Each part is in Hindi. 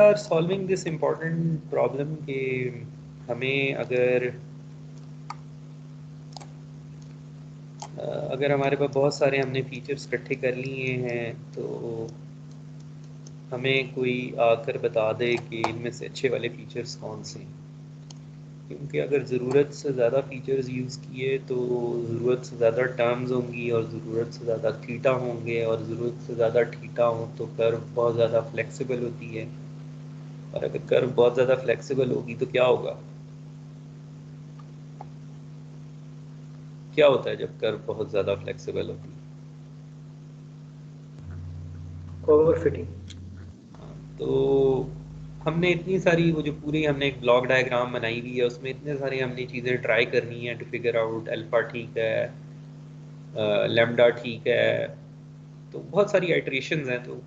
Are solving this important problem कि हमें अगर हमारे पास बहुत सारे हमने फीचर्स इकट्ठे कर लिए हैं तो हमें कोई आकर बता दे कि इनमें से अच्छे वाले फीचर्स कौन से हैं। क्योंकि अगर ज़रूरत से ज़्यादा फीचर्स यूज़ किए तो ज़रूरत से ज़्यादा टर्म्स होंगी और ज़रूरत से ज़्यादा थीटा होंगे और ज़रूरत से ज़्यादा थीटा हो तो कर्व बहुत ज़्यादा फ्लेक्सिबल होती है और अगर कर्व बहुत ज़्यादा फ्लेक्सिबल होगी तो क्या होगा, क्या होता है जब कर्व बहुत ज़्यादा फ्लेक्सिबल होती है? Over fitting. तो हमने इतनी सारी वो जो पूरी हमने एक ब्लॉक डायग्राम बनाई हुई है उसमें इतने सारी हमने चीज़ें ट्राई करनी है टू फिगर आउट अल्फ़ा ठीक है, लैम्डा ठीक है, तो बहुत सारी आइट्रेशंस हैं। तो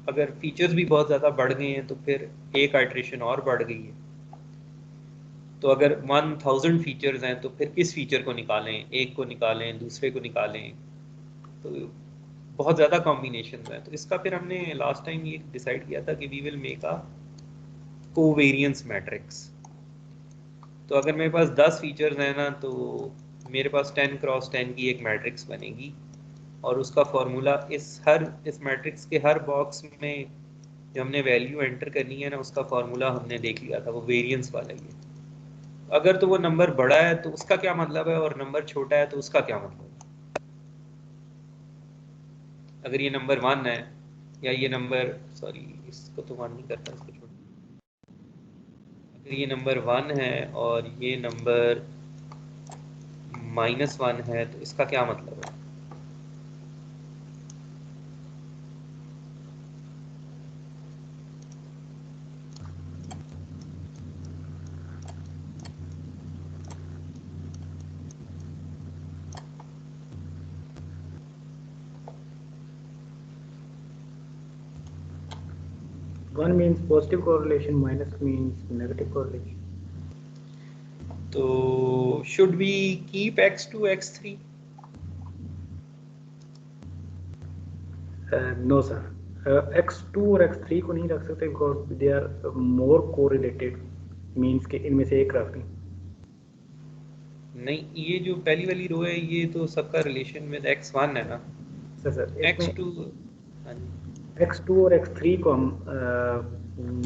अगर फीचर्स भी बहुत ज़्यादा बढ़ गए हैं तो फिर एक आइट्रेशन और बढ़ गई है। तो अगर 1000 फीचर्स हैं तो फिर किस फीचर को निकालें, एक को निकालें दूसरे को निकालें, तो बहुत ज़्यादा कॉम्बिनेशन हैं। तो इसका फिर हमने लास्ट टाइम ये डिसाइड किया था कि we will make a covariance matrix. तो अगर मेरे पास 10 फीचर्स हैं ना तो मेरे पास 10x10 की एक मैट्रिक्स बनेगी और उसका फॉर्मूला इस मैट्रिक्स के हर बॉक्स में जो हमने वैल्यू एंटर करनी है ना उसका फॉर्मूला हमने देख लिया था, वो वेरिएंस वाला ही है। अगर तो वो नंबर बड़ा है तो उसका क्या मतलब है और नंबर छोटा है तो उसका क्या मतलब है। अगर ये नंबर 1 है या ये नंबर, सॉरी इसको तो 1 नहीं करता, इसको छोड़, अगर ये नंबर 1 है और ये नंबर -1 है तो इसका क्या मतलब है। 1 means positive correlation, minus means negative correlation. तो should we keep x2 x3? No sir, x2 और x3 को नहीं रख सकते because they are more correlated, means के इनमें से एक रख दें। नहीं, ये जो पहली वाली रो है ये तो सबका रिलेशन में x1 है ना, सर इसमें x2। हाँ जी। x2 और x3 को हम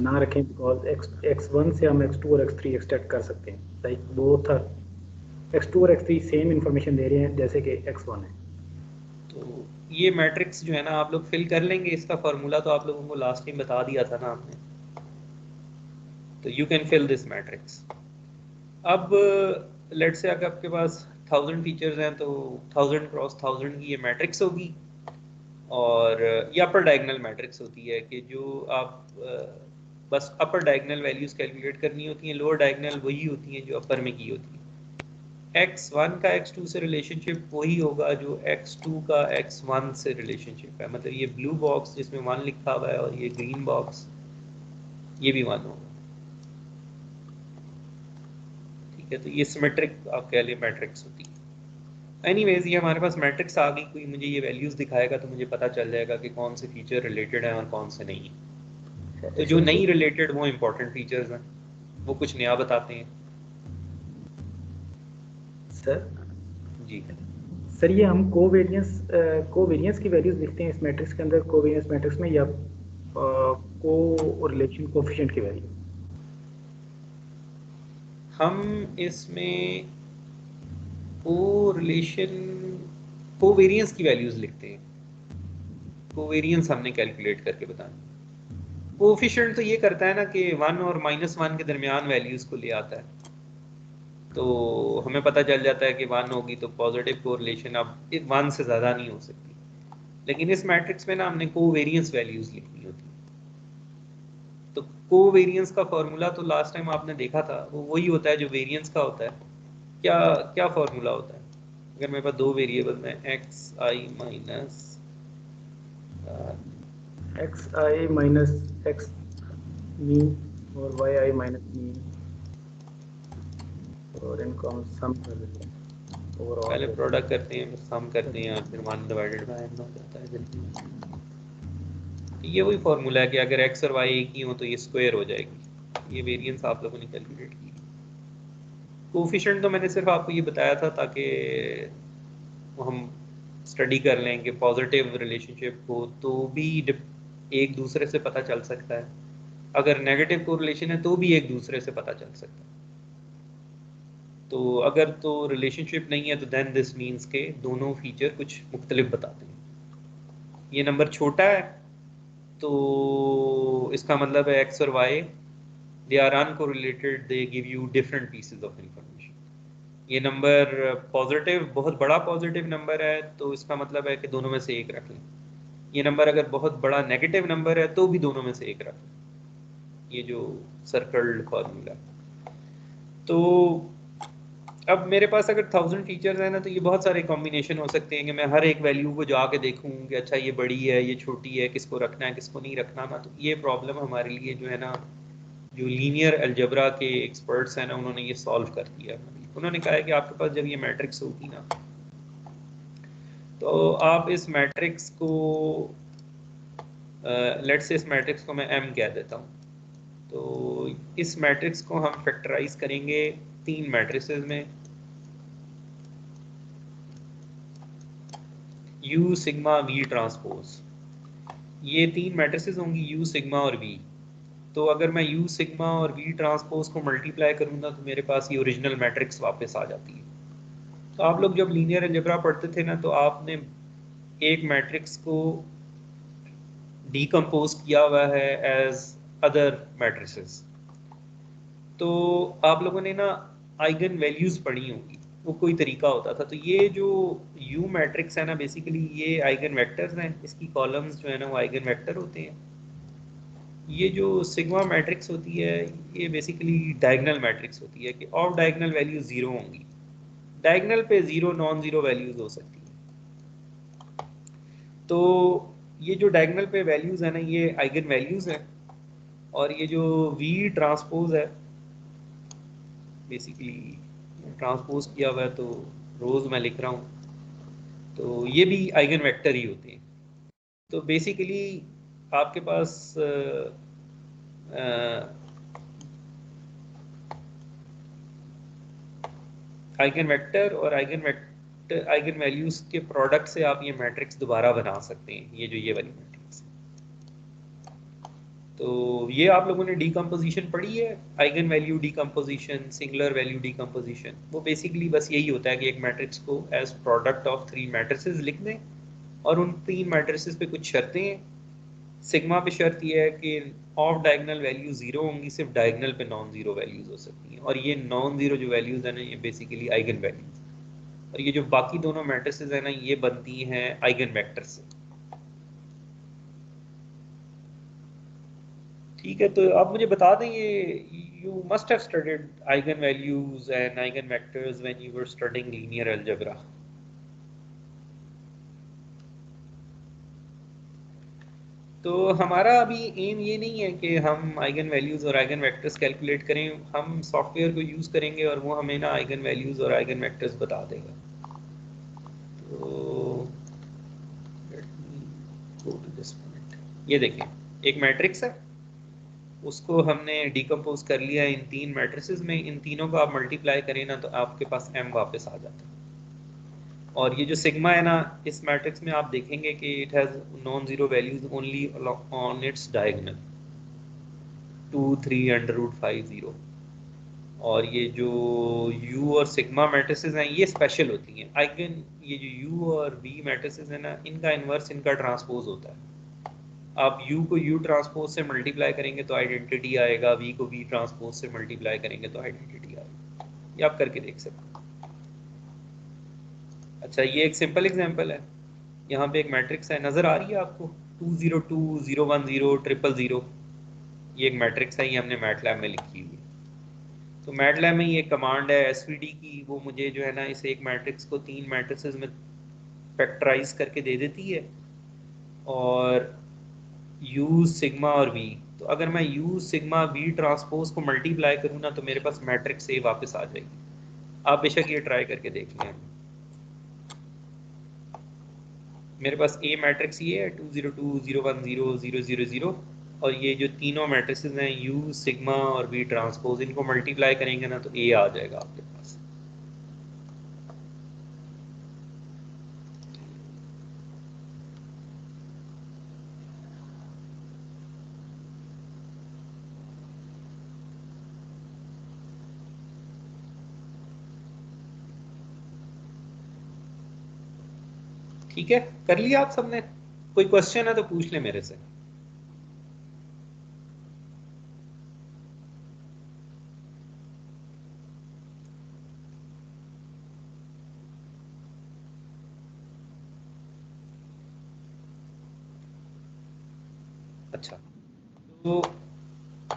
ना रखें बिकॉज x1 से हम x2 और x3 एक्सट्रैक्ट कर सकते हैं, लाइक बोथ आर x2 और x3 सेम इंफॉर्मेशन दे रहे हैं जैसे कि x1 है। तो ये मैट्रिक्स जो है ना आप लोग फिल कर लेंगे, इसका फॉर्मूला तो आप लोगों को लास्ट टाइम बता दिया था ना आपने, तो you can fill this matrix. अब लेट से अगर आपके पास 1000 फीचर्स हैं तो 1000 × 1000 की ये मैट्रिक्स होगी और ये अपर डायगोनल मैट्रिक्स होती है कि जो आप बस अपर डायगोनल वैल्यूज कैलकुलेट करनी होती हैं, लोअर डायगोनल वही होती हैं जो अपर में की होती है। x1 का x2 से रिलेशनशिप वही होगा जो x2 का x1 से रिलेशनशिप है, मतलब ये ब्लू बॉक्स जिसमें 1 लिखा हुआ है और ये ग्रीन बॉक्स ये भी 1 होगा। ठीक है, तो ये सिमेट्रिक आप कह लें मैट्रिक्स होती है। एनीवेज ये हमारे पास मैट्रिक्स आ गई, कोई मुझे ये वैल्यूज़ दिखाएगा तो मुझे पता चल जाएगा कि कौन से फीचर रिलेटेड हैं और कौन से नहीं है। तो जो इसमें नहीं रिलेटेड वो इंपॉर्टेंट फीचर्स हैं, वो कुछ नया बताते हैं। सर जी। सर ये हम कोवेरियंस की वैल्यूज लिखते हैं इस मैट्रिक्स के अंदर, कोवेरियंस मैट्रिक्स में, या को रिलेशन कोफिशिएंट की वैल्यू? हम इसमें को रिलेशन कोवेरियंस की वैल्यूज़ लिखते हैं, कोवेरियंस हमने कैलकुलेट करके बताना। कोफिशिएंट तो ये करता है ना कि 1 और -1 के दरमियान वैल्यूज़ को ले आता है, तो हमें पता चल जाता है कि 1 होगी तो पॉजिटिव कोरिलेशन अब 1 से ज़्यादा नहीं हो सकती। लेकिन इस मैट्रिक्स में ना हमने कोवेरियंस वैल्यूज़ लिखनी होती है। तो कोवेरियंस का फॉर्मूला तो लास्ट टाइम आपने देखा था, वो वही होता है जो वेरियंस का होता है। क्या क्या फॉर्मूला होता है अगर मेरे पास दो वेरिएबल में एक्स आई माइनस एक्स आई माइनस एक्स मीन और वाई आई माइनस मीन, और इनको हम सम कर देते हैं ओवरऑल पहले के। प्रोडक्ट करते हैं फिर सम करते हैं और फिर 1 डिवाइडेड बाय n हो जाता है जल्दी। ये वही फॉर्मूला है कि अगर एक्स और वाई एक ही हो तो ये स्क्वायर हो जाएगी। ये वेरिएंस आप लोगों ने कैलकुलेट की। कोफिशिएंट तो मैंने सिर्फ आपको ये बताया था ताकि हम स्टडी कर लें कि पॉजिटिव रिलेशनशिप हो तो भी एक दूसरे से पता चल सकता है, अगर नेगेटिव कोरिलेशन है तो भी एक दूसरे से पता चल सकता है। तो अगर तो रिलेशनशिप नहीं है तो देन दिस मीन्स के दोनों फीचर कुछ मुख्तलिफ बताते हैं। ये नंबर छोटा है तो इसका मतलब है एक्स और Y they are uncorrelated, they give you different pieces of information. ये नंबर पॉजिटिव, बहुत बड़ा पॉजिटिव नंबर है तो इसका मतलब है कि दोनों में से एक रख लें। ये नंबर अगर बहुत बड़ा नेगेटिव नंबर है तो भी दोनों में से एक रख लें। ये जो सर्कल्ड फॉर्मूला। तो अब मेरे पास अगर 1000 टीचर्स हैं ना तो ये बहुत सारे कॉम्बिनेशन हो सकते हैं कि मैं हर एक वैल्यू को जाके देखूं कि अच्छा ये बड़ी है, ये छोटी है, किसको रखना है, किसको नहीं रखना ना। तो ये प्रॉब्लम हमारे लिए जो है ना, जो लीनियर अलजबरा के एक्सपर्ट्स हैं ना, उन्होंने ये सॉल्व कर दिया। उन्होंने कहा है कि आपके पास जब ये मैट्रिक्स होगी ना तो आप इस मैट्रिक्स को लेट्स से इस मैट्रिक्स को मैं एम कह देता हूँ। तो इस मैट्रिक्स को हम फैक्टराइज करेंगे 3 मैट्रिसेस में, U सिग्मा V ट्रांसपोज। ये 3 मैट्रिसेस होंगी U सिग्मा और V। तो अगर मैं U सिग्मा और V ट्रांसपोज को मल्टीप्लाई करूँगा तो मेरे पास ये ओरिजिनल मैट्रिक्स वापस आ जाती है। तो आप लोग जब लीनियर अलजेब्रा पढ़ते थे ना तो आपने एक मैट्रिक्स को डीकम्पोज किया हुआ है एज अदर मैट्रिसेस। तो आप लोगों ने ना आइगन वैल्यूज पढ़ी होंगी, वो कोई तरीका होता था। तो ये जो यू मैट्रिक्स है ना, बेसिकली ये आइगन वेक्टर्स हैं, इसकी कॉलम्स जो है ना वो आइगन वेक्टर होते हैं। ये जो सिग्मा मैट्रिक्स होती है ये बेसिकली डायगोनल मैट्रिक्स होती है कि ऑफ डायगोनल वैल्यूज जीरो होंगी। डायगोनल पे जीरो नॉन जीरो वैल्यूज हो सकती है। तो ये जो डायगोनल पे वैल्यूज है ना ये आइगन वैल्यूज है। और ये जो वी ट्रांसपोज है, बेसिकली ट्रांसपोज किया हुआ है तो रोज मैं लिख रहा हूँ, तो ये भी आइगन वेक्टर ही होते हैं। तो बेसिकली आपके पास आइगन वेक्टर और आइगन वैल्यूज के प्रोडक्ट से आप ये मैट्रिक्स दोबारा बना सकते हैं, ये जो ये वाली मैट्रिक्स। तो ये आप लोगों ने डीकम्पोजिशन पढ़ी है, eigen value decomposition, singular value decomposition. वो बेसिकली बस यही होता है कि एक मैट्रिक्स को एज प्रोडक्ट ऑफ 3 मैट्रिसेस लिख दें और उन 3 मैट्रिसेस पे कुछ शर्तें हैं। सिग्मा पे शर्त ये है कि ऑफ डायगोनल वैल्यू जीरो होंगी, सिर्फ डायगोनल पे नॉन जीरो वैल्यूज हो सकती हैं। और ये नॉन जीरो जो वैल्यूज है ना ये बेसिकली आइगन वैल्यूज। और ये जो बाकी दोनों मैट्रिसेस है ना ये बनती हैं आइगन वेक्टर से। ठीक है, तो आप मुझे बता दें, ये you must have studied eigen values and eigen vectors when you were studying linear algebra. तो हमारा अभी एम ये नहीं है कि हम आइगन वैल्यूज और आइगन वेक्टर्स कैलकुलेट करें। हम सॉफ्टवेयर को यूज करेंगे और वो हमें ना आइगन वैल्यूज और आइगन वेक्टर्स बता देगा। तो let me go to this point. ये देखें, एक मैट्रिक्स है, उसको हमने डिकम्पोज कर लिया इन 3 मैट्रिसेस में। इन तीनों को आप मल्टीप्लाई करें ना तो आपके पास m वापस आ जाता है। और ये जो सिग्मा है ना इस मैट्रिक्स में आप देखेंगे कि it has non zero values only on its diagonal 2 3 under root 5 0। और ये जो u और सिग्मा मैट्रिसेस हैं ये स्पेशल होती हैं आइगन। ये जो u और v मैट्रिसेस हैं ना इनका इन्वर्स इनका ट्रांसपोज होता है। आप u को u ट्रांसपोज से मल्टीप्लाई करेंगे तो आइडेंटिटी आएगा, v को v ट्रांसपोज से मल्टीप्लाई करेंगे तो आइडेंटिटी आएगा। ये आप करके देख सकते हैं। अच्छा, ये एक सिंपल एग्जांपल है। यहाँ पे एक मैट्रिक्स है, नज़र आ रही है आपको 202 010 000। ये एक मैट्रिक्स है, ये हमने मैटलैब में लिखी हुई है। तो मैटलैब में ये कमांड है एसवीडी की, वो मुझे जो है ना इस एक मैट्रिक्स को 3 मैट्रिसेस में फैक्टराइज करके दे देती है। और u सिग्मा और v, तो अगर मैं u सिग्मा v ट्रांसपोज को मल्टीप्लाई करूँ ना तो मेरे पास मैट्रिक्स ए वापस आ जाएगी। आप बेशक ये ट्राई करके देख लें। मेरे पास ए मैट्रिक्स ये है 2 0 2 0 1 0 0 0 0, और ये जो तीनों मैट्रिक्सेस हैं यू सिग्मा और बी ट्रांसपोज, इनको मल्टीप्लाई करेंगे ना तो ए आ जाएगा आपके पास। ठीक है, कर लिया आप सबने? कोई क्वेश्चन है तो पूछ ले मेरे से। अच्छा, तो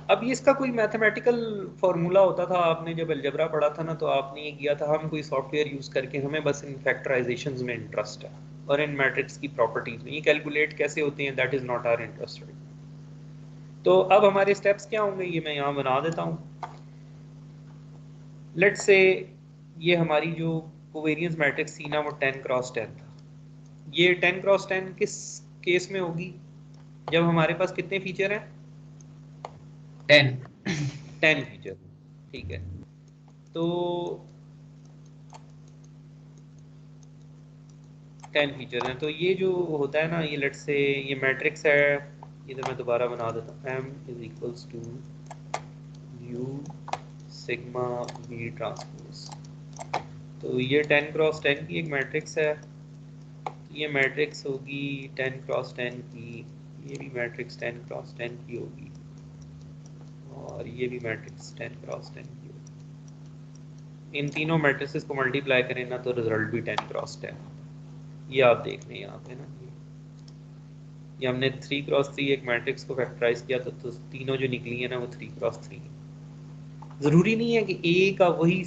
अब ये इसका कोई मैथमेटिकल फॉर्मूला होता था, आपने जब अलजेब्रा पढ़ा था ना तो आपने ये किया था, हम कोई सॉफ्टवेयर यूज करके, हमें बस इन फैक्टराइजेशंस में इंटरेस्ट है और इन मैट्रिक्स की प्रॉपर्टीज में, ये कैलकुलेट कैसे होते हैं that is not our interest. तो अब हमारे स्टेप्स क्या होंगे ये मैं यहाँ बना देता हूँ। लेट्स से ये हमारी जो कोवेरियंस मैट्रिक्स थी ना वो 10 क्रॉस 10 था। ये 10 क्रॉस 10 किस केस में होगी? जब हमारे पास कितने फीचर हैं? 10 10 फीचर। ठीक है, तो 10 फीचर हैं, तो ये जो होता है ना, ये लेट्स से ये मैट्रिक्स है, इधर मैं दोबारा बना देता हूँ, m is equals to u sigma v transpose. तो ये 10 क्रॉस 10 की एक मैट्रिक्स है, ये मैट्रिक्स होगी 10 क्रॉस 10 की, ये भी मैट्रिक्स 10 क्रॉस 10 की होगी, और ये भी मैट्रिक्स 10 क्रॉस 10 की होगी। इन तीनों मैट्रिक्सेस को मल्टीप्लाई करें ना तो रिजल्ट भी 10 क्रॉस 10। ये आप देख लें यहाँ पे ना, ये हमने 3 क्रॉस 3 एक मैट्रिक्स को फैक्टराइज किया तो तीनों जो निकली है ना वो 3 क्रॉस 3। ज़रूरी नहीं है कि ए का वही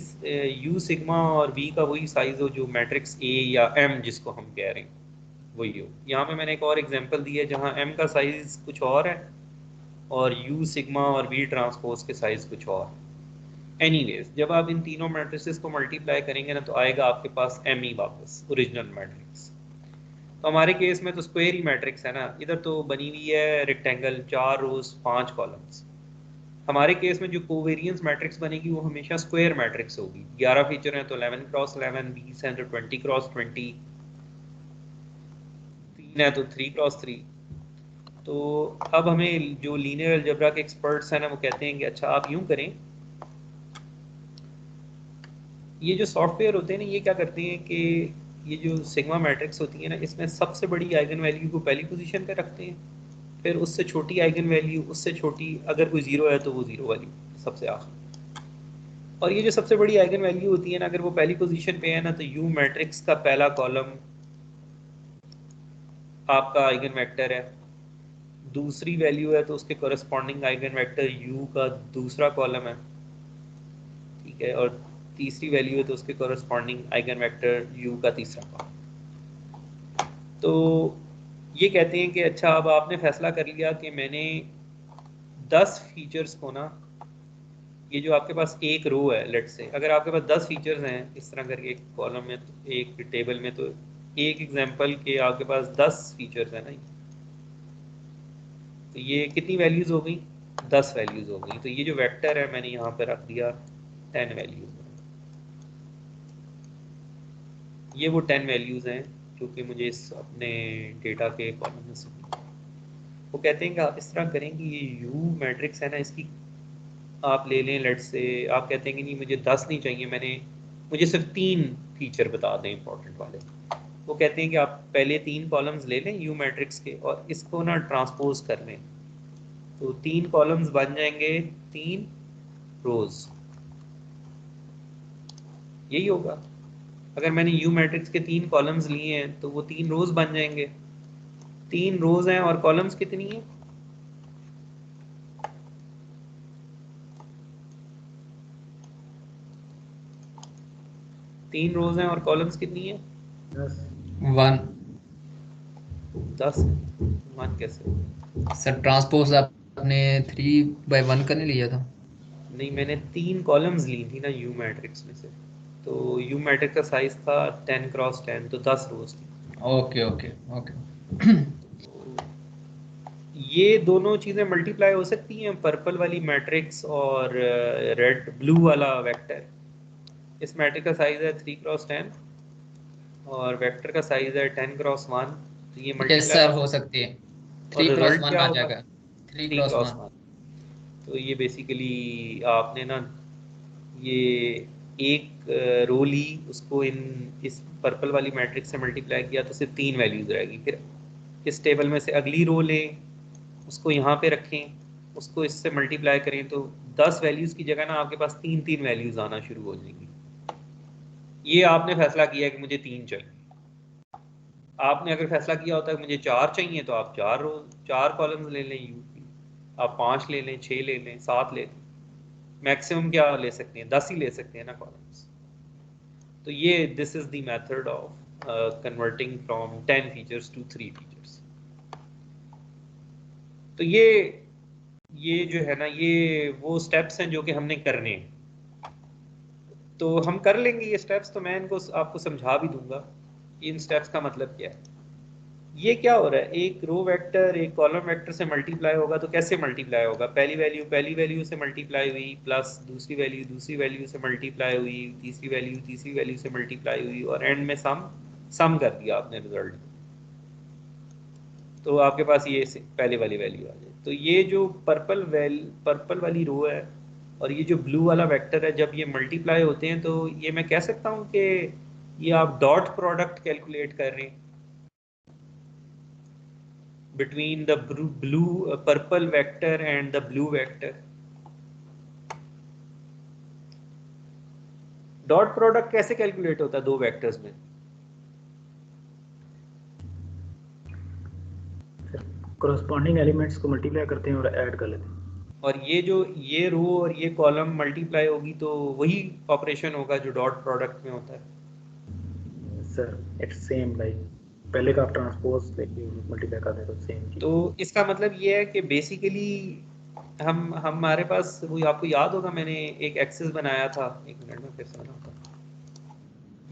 यू सिग्मा और बी का वही साइज हो जो मैट्रिक्स ए या एम जिसको हम कह रहे हैं वही हो। यहाँ पे मैंने एक और एग्जांपल दी है जहाँ एम का साइज कुछ और है और यू सिग्मा और बी ट्रांसपोज के साइज कुछ और। एनीवेज, जब आप इन तीनों मैट्रिसेस को मल्टीप्लाई करेंगे ना तो आएगा आपके पास एम ही वापस, ओरिजिनल मैट्रिक्स। तो हमारे केस में तो स्क्वायर ही मैट्रिक्स है ना, इधर तो बनी हुई है रेक्टेंगल, 4 रोज 5 कॉलम्स। हमारे केस में जो कोवेरियंस मैट्रिक्स बनेगी वो हमेशा स्क्वायर मैट्रिक्स होगी। 11 फीचर हैं तो 11 क्रॉस 11, 20 हैं तो 20 क्रॉस 20, 3 है तो 3 क्रॉस 3। तो अब हमें जो लीनियर अलजेब्रा के एक्सपर्ट्स हैं ना वो कहते हैं कि अच्छा आप यूं करें, ये जो सॉफ्टवेयर होते हैं ना ये क्या करते हैं कि ये जो सिग्मा मैट्रिक्स होती है ना इसमें सबसे बड़ी आइगन वैल्यू को पहली पोजीशन पे रखते हैं, फिर उससे छोटी आइगन वैल्यू, उससे छोटी अगर कोई जीरो है तो वो जीरो वाली सबसे आखिर। और ये जो सबसे बड़ी आइगन वैल्यू होती है ना अगर वो पहली पोजीशन पे है ना तो यू मैट्रिक्स का पहला कॉलम आपका आइगन वेक्टर है, दूसरी वैल्यू है तो उसके कोरस्पॉन्डिंग आइगन वेक्टर यू का दूसरा कॉलम है, ठीक है, और तीसरी वैल्यू है तो उसके कोरस्पॉन्डिंग आइगन वेक्टर यू का तीसरा कॉलम। तो ये कहते हैं कि अच्छा अब आपने फैसला कर लिया कि मैंने 10 फीचर्स को ना, ये जो आपके पास एक रो है, लेट से अगर आपके पास 10 फीचर्स हैं इस तरह करके एक कॉलम में, तो एक टेबल में, तो एक एग्जांपल के आपके पास 10 फीचर्स है ना, तो ये कितनी वैल्यूज हो गई? 10 वैल्यूज हो गई। तो ये जो वेक्टर है मैंने यहाँ पे रख दिया 10 वैल्यूज। ये वो 10 वैल्यूज हैं जो कि मुझे इस अपने डेटा के कॉलम में से, वो कहते हैं कि आप इस तरह करें कि ये यू मैट्रिक्स है ना इसकी आप ले लें, लेट से आप कहते हैं कि नहीं मुझे 10 नहीं चाहिए, मुझे सिर्फ 3 फीचर बता दें इंपॉर्टेंट वाले। वो कहते हैं कि आप पहले 3 कॉलम्स ले लें यू मैट्रिक्स के और इसको ना ट्रांसपोज कर लें, तो 3 कॉलम्स बन जाएंगे 3 रोज। यही होगा, अगर मैंने यू मैट्रिक्स के 3 कॉलम्स लिए हैं तो वो 3 रोज बन जाएंगे। 3 रोज हैं और कॉलम्स कितनी है? 3 रोज हैं और कॉलम्स कितनी है? 10। 1 10। 1 कैसे? सर ट्रांसपोज आपने 3/1 करने लिया था। नहीं, मैंने 3 कॉलम्स ली थी ना यू मैट्रिक्स में से, तो यू मैट्रिक्स का साइज था 10 क्रॉस 10, तो 10 रोज थी। Okay okay okay. ये दोनों चीज़ें मल्टीप्लाई हो सकती हैं, पर्पल वाली मैट्रिक्स और रेड ब्लू वाला वेक्टर। इस मैट्रिक्स का साइज है 3x10 और वेक्टर का साइज है 10x1, तो ये यस मल्टीप्लाई सर, हो हो सकती सकती है। है। और थ्री क्रॉस रिजल्ट वन क्या आ होगा? जाएगा। Three three cross cross one one तो ये बेसिकली आपने ना ये एक रो ली, उसको इस पर्पल वाली मैट्रिक्स से मल्टीप्लाई किया तो सिर्फ 3 वैल्यूज रहेगी। फिर इस टेबल में से अगली रो लें, उसको यहाँ पे रखें, उसको इससे मल्टीप्लाई करें तो 10 वैल्यूज की जगह ना आपके पास 3 वैल्यूज आना शुरू हो जाएंगी। ये आपने फैसला किया कि मुझे 3 चाहिए। आपने अगर फैसला किया होता है कि मुझे 4 चाहिए तो आप 4 कॉलम्स ले लें यू की, आप 5 ले लें, 6 ले लें, 7 ले लें, मैक्सिमम क्या ले सकते हैं, 10 ही ले सकते हैं ना कॉलम्स। तो ये this is the method of converting from 10 features to 3 features. तो ये जो है ना, ये वो स्टेप्स हैं जो कि हमने करने हैं। तो हम कर लेंगे ये स्टेप्स, तो मैं इनको आपको समझा भी दूंगा कि इन स्टेप्स का मतलब क्या है। ये क्या हो रहा है, एक रो वेक्टर एक कॉलम वेक्टर से मल्टीप्लाई होगा तो कैसे मल्टीप्लाई होगा? पहली वैल्यू से मल्टीप्लाई हुई, प्लस दूसरी वैल्यू से मल्टीप्लाई हुई, तीसरी वैल्यू से मल्टीप्लाई हुई, और एंड में सम कर दिया आपने रिजल्ट, तो आपके पास ये पहले वाली वैल्यू आ जाए। तो ये जो पर्पल वाली रो है और ये जो ब्लू वाला वेक्टर है, जब ये मल्टीप्लाई होते हैं तो ये मैं कह सकता हूँ कि ये आप डॉट प्रोडक्ट कैलकुलेट कर रहे हैं between the purple vector and the blue vector. Dot product कैसे कैलकुलेट होता है दो वेक्टर्स में? करस्पॉन्डिंग एलिमेंट्स को मल्टीप्लाई करते हैं और ऐड कर लेते हैं। और ये रो और ये कॉलम मल्टीप्लाई होगी तो वही ऑपरेशन होगा जो डॉट प्रोडक्ट में होता है। सर इट्स सेम, लाइक पहले का आप ट्रांसपोज लेके मल्टीप्लाई कर दें तो सेम चीज। तो इसका मतलब ये है कि बेसिकली हम हमारे पास वो आपको याद होगा, मैंने एक एक्सेस बनाया था, एक मिनट में फिर से बनाता हूँ।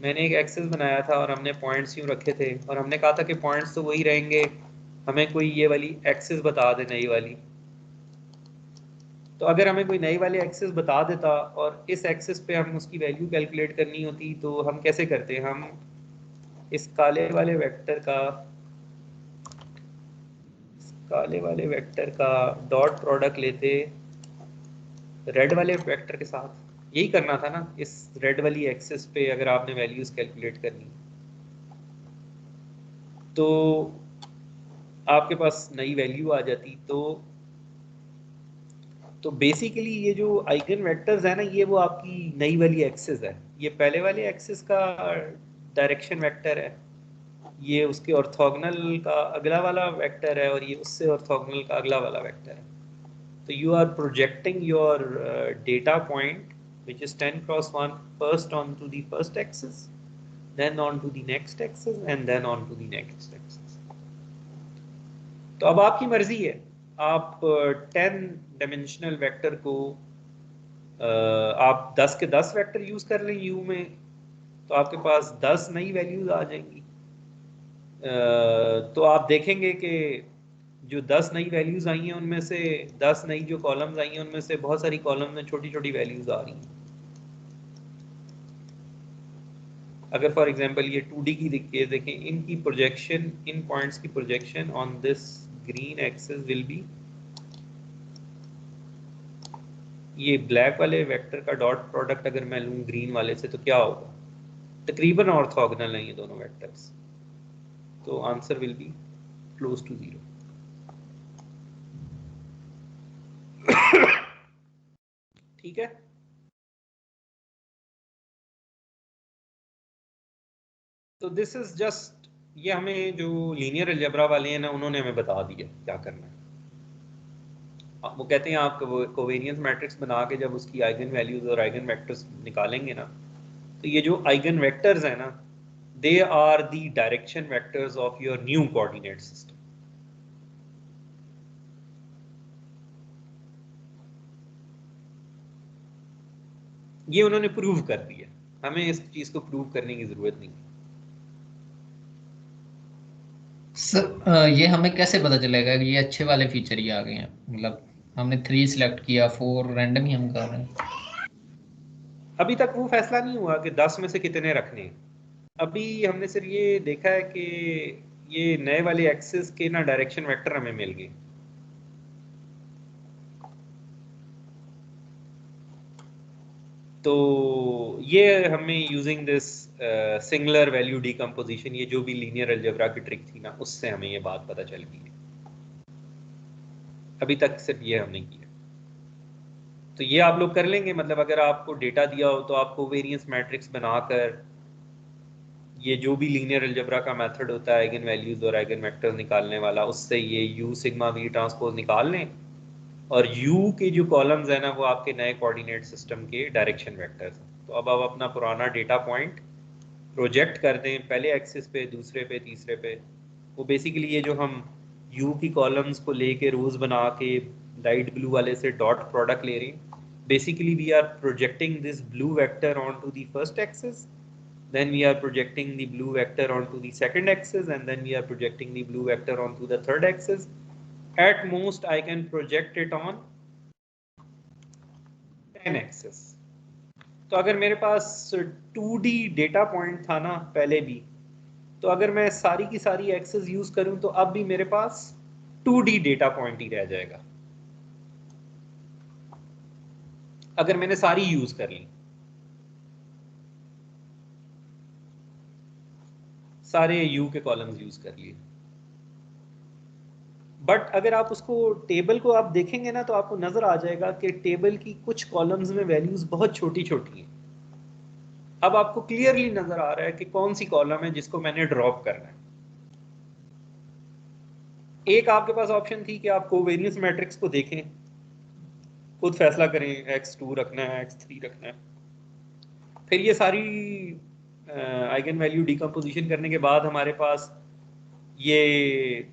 मैंने एक एक्सेस बनाया था और हमने पॉइंट्स यूँ रखे थे और हमने कहा था कि पॉइंट्स तो वही रहेंगे, हमें कोई ये वाली एक्सेस बता दे नई वाली। तो अगर हमें कोई नई वाली एक्सेस बता देता और इस एक्सेस पे हम उसकी वैल्यू कैलकुलेट करनी होती तो हम कैसे करते? हम इस काले वाले वेक्टर का डॉट प्रोडक्ट लेते रेड वाले वेक्टर के साथ। यही करना था ना, इस रेड वाली एक्सेस पे अगर आपने वैल्यूज कैलकुलेट करनी तो आपके पास नई वैल्यू आ जाती। तो बेसिकली ये जो आइगन वेक्टर्स है ना, ये वो आपकी नई वाली एक्सेस है। ये पहले वाले एक्सेस का डायरेक्शन वेक्टर है, ये उसके ऑर्थोगोनल का अगला वाला वेक्टर है और ये उससे ऑर्थोगोनल का अगला वाला वेक्टर है। तो you are projecting your data point which is 10x1 first onto the first axis, then onto the next axis and then onto the next axis. तो अब आपकी मर्जी है, आप 10 डायमेंशनल वेक्टर को आप 10 के 10 वेक्टर यूज कर लें यू में, तो आपके पास 10 नई वैल्यूज आ जाएंगी। तो आप देखेंगे कि जो 10 नई वैल्यूज आई हैं उनमें से 10 नई जो कॉलम्स आई हैं उनमें से बहुत सारी कॉलम में छोटी छोटी वैल्यूज आ रही हैं। अगर फॉर एग्जांपल ये 2D की केस देखें, इनकी प्रोजेक्शन, इन पॉइंट्स की projection on this green axis will be, ये ब्लैक वाले वेक्टर का डॉट प्रोडक्ट अगर मैं लूँ ग्रीन वाले से तो क्या होगा? तकरीबन ऑर्थोगोनल हैं ये दोनों वेक्टर्स, तो answer will be close to 0। ठीक है। तो दिस इज जस्ट, ये हमें जो लीनियर अलजेब्रा वाले हैं ना उन्होंने हमें बता दिया क्या करना है। वो कहते हैं आप कोवेरियंस मैट्रिक्स बना के जब उसकी आइगन वैल्यूज और आइगन वेक्टर्स निकालेंगे ना, तो ये जो आइगन वेक्टर्स हैं ना, they are the direction vectors of your new coordinate system. ये उन्होंने प्रूव कर दिया, हमें इस चीज को प्रूव करने की जरूरत नहीं। सर ये हमें कैसे पता चलेगा कि ये अच्छे वाले फीचर ही आ गए हैं? मतलब हमने 3 सिलेक्ट किया, 4 रैंडम ही हम कर रहे हैं। अभी तक वो फैसला नहीं हुआ कि 10 में से कितने रखने हैं। अभी हमने सिर्फ ये देखा है कि ये नए वाले एक्सेस के ना डायरेक्शन वेक्टर हमें मिल गए। तो ये हमें using this singular value decomposition, ये जो भी लीनियर अलजेब्रा की ट्रिक थी ना, उससे हमें ये बात पता चल गई है। अभी तक सिर्फ ये हमने किया। तो ये आप लोग कर लेंगे, मतलब अगर आपको डेटा दिया हो तो आपको वेरिएंस मैट्रिक्स बनाकर ये जो भी लीनियर अलजेब्रा का मेथड होता है आइगन वैल्यूज और आइगन वेक्टर निकालने वाला, उससे ये यू सिग्मा वी ट्रांसपोज निकाल लें, और u के जो कॉलम्स है ना वो आपके नए कोऑर्डिनेट सिस्टम के डायरेक्शन वेक्टर्स हैं। तो अब आप अपना पुराना डेटा पॉइंट प्रोजेक्ट कर दें, पहले एक्सिस पे, दूसरे पे, तीसरे पे। वो बेसिकली ये जो हम u की कॉलम्स को लेके रोज बना के लाइट ब्लू वाले से डॉट प्रोडक्ट ले रहे हैं, basically we are projecting this blue vector on to the first axis, then we are projecting the blue vector onto the second axis, and then we are projecting the blue vector onto the third axis. At most I can project it on 10 axis. तो अगर मेरे पास 2D डेटा पॉइंट था ना पहले भी, तो अगर मैं सारी की सारी एक्सेस यूज करूं तो अब भी मेरे पास 2D डेटा पॉइंट ही रह जाएगा, अगर मैंने सारी यूज कर ली, सारे यू के कॉलम्स यूज कर लिए। बट अगर आप उसको टेबल को आप देखेंगे ना तो आपको नजर आ जाएगा कि टेबल की कुछ कॉलम्स में वैल्यूज बहुत छोटी छोटी हैं। अब आपको क्लियरली नजर आ रहा है कि कौन सी कॉलम है जिसको मैंने ड्रॉप करना है। एक आपके पास ऑप्शन थी कि आप कोवेरियंस मैट्रिक्स को देखें, खुद फैसला करें x2 रखना है, x3 रखना है। फिर ये सारी आइगन वैल्यू डिकम्पोजिशन करने के बाद हमारे पास ये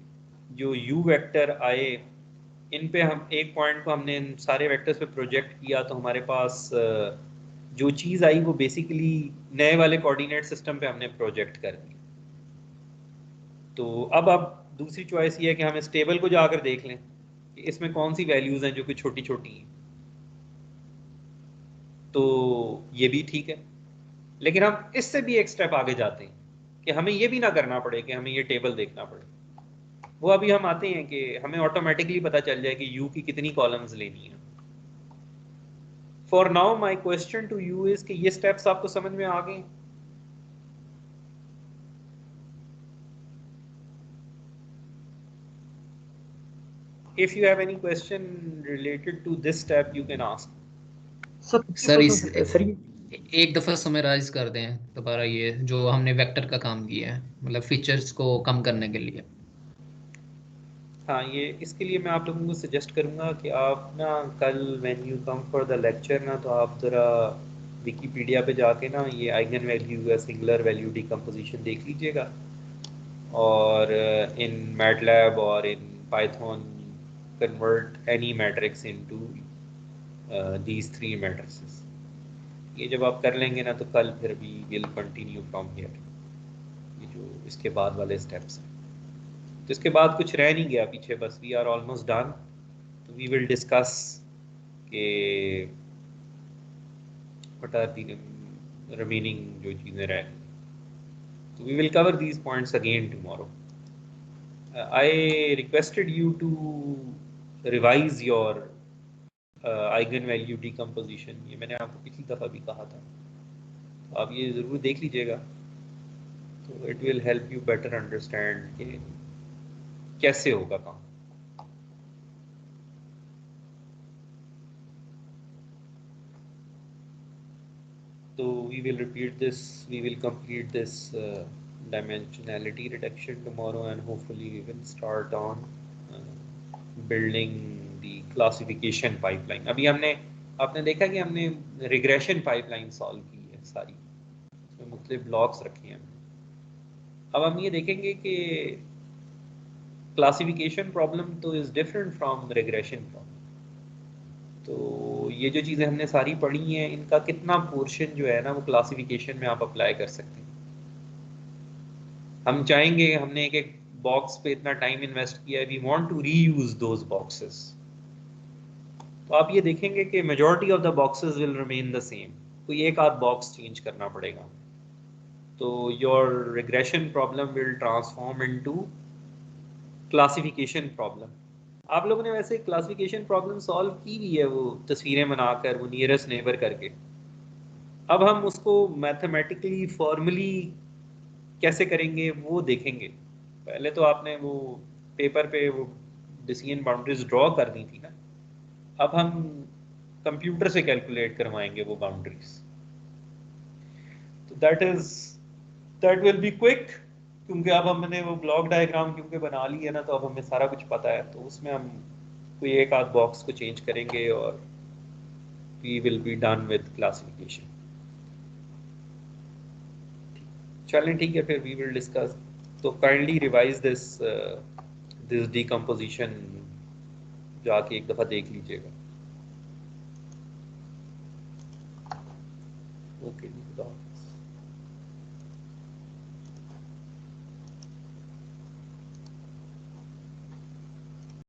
जो u वेक्टर आए, इन पे हम एक पॉइंट को हमने इन सारे वेक्टर्स पे प्रोजेक्ट किया, तो हमारे पास जो चीज़ आई वो बेसिकली नए वाले कोऑर्डिनेट सिस्टम पे हमने प्रोजेक्ट कर दी। तो अब दूसरी चॉइस ये है कि हम इस टेबल को जाकर देख लें कि इसमें कौन सी वैल्यूज हैं जो कि छोटी छोटी हैं। तो ये भी ठीक है, लेकिन हम इससे भी एक स्टेप आगे जाते हैं कि हमें ये भी ना करना पड़े कि हमें ये टेबल देखना पड़े। वो अभी हम आते हैं कि हमें ऑटोमेटिकली पता चल जाए कि यू की कितनी कॉलम्स लेनी है। For now my question to you is कि ये स्टेप्स आपको समझ में आ गए? If you have any question related to this step, you can ask. Sir इस सर एक दफा समराइज कर दें दोबारा ये जो हमने वेक्टर का काम किया है, मतलब फीचर्स को कम करने के लिए। हाँ, ये इसके लिए मैं आप लोगों को सजेस्ट करूँगा कि आप ना कल when you come for the lecture ना, तो आप ज़रा विकीपीडिया पे जाके ना ये आइगन वैल्यू या सिंगुलर वैल्यू डिकम्पोजिशन देख लीजिएगा, और इन मैटलैब और in Python convert any matrix into these 3 matrices. ये जब आप कर लेंगे ना तो कल फिर we will continue from here, ये जो इसके बाद वाले स्टेप्स हैं। तो इसके बाद कुछ रह नहीं गया पीछे, बस वी आर ऑलमोस्ट डन। तो वी विल डिस्कस के व्हाट आर द रिमेनिंग जो चीज़ें रह गई। तो we will cover these points again tomorrow. I requested you to revise your eigen value decomposition, ये मैंने आपको पिछली दफ़ा भी कहा था, तो आप ये ज़रूर देख लीजिएगा। तो it will help you better understand कि कैसे होगा काम। So we will repeat this, we will complete this dimensionality reduction tomorrow, and hopefully we will start on building the classification pipeline. अभी आपने देखा कि हमने रिग्रेशन पाइपलाइन सॉल्व की है सारी, उसमें मुख्तलिफ ब्लॉक्स रखे हैं। अब हम ये देखेंगे कि क्लासिफिकेशन प्रॉब्लम तो is different from regression problem. तो ये जो चीज़ें हमने सारी पढ़ी हैं, इनका कितना पोर्शन जो है ना वो क्लासिफिकेशन में आप अप्लाई कर सकते हैं। हम चाहेंगे, हमने एक एक बॉक्स पे इतना टाइम इन्वेस्ट किया है, we want to reuse those boxes, तो आप ये देखेंगे कि majority of the boxes will remain the same, कोई एक आध बॉक्स चेंज करना पड़ेगा, तो your regression problem will transform into classification problem. आप लोगों ने वैसे क्लासिफिकेशन प्रॉब्लम सॉल्व की भी है, वो तस्वीरें बनाकर, वो नियरेस्ट नेबर करके। अब हम उसको मैथमेटिकली फॉर्मली कैसे करेंगे वो देखेंगे। पहले तो आपने वो पेपर पे वो डिसीजन बाउंड्रीज ड्रॉ कर दी थी ना, अब हम कंप्यूटर से कैलकुलेट करवाएंगे वो बाउंड्रीज, तो दैट विल बी क्विक, क्योंकि अब हमने वो ब्लॉक डायग्राम क्योंकि बना ली है ना, तो अब हमें सारा कुछ पता है, तो उसमें हम कोई एक आध बॉक्स को चेंज करेंगे और we will be done with classification. चलें ठीक है, फिर वी विल डिस्कस। तो काइंडली रिवाइज दिस डिकम्पोजिशन, जाके एक दफ़ा देख लीजिएगा। ओके जी, खुदा हाफ़िज़।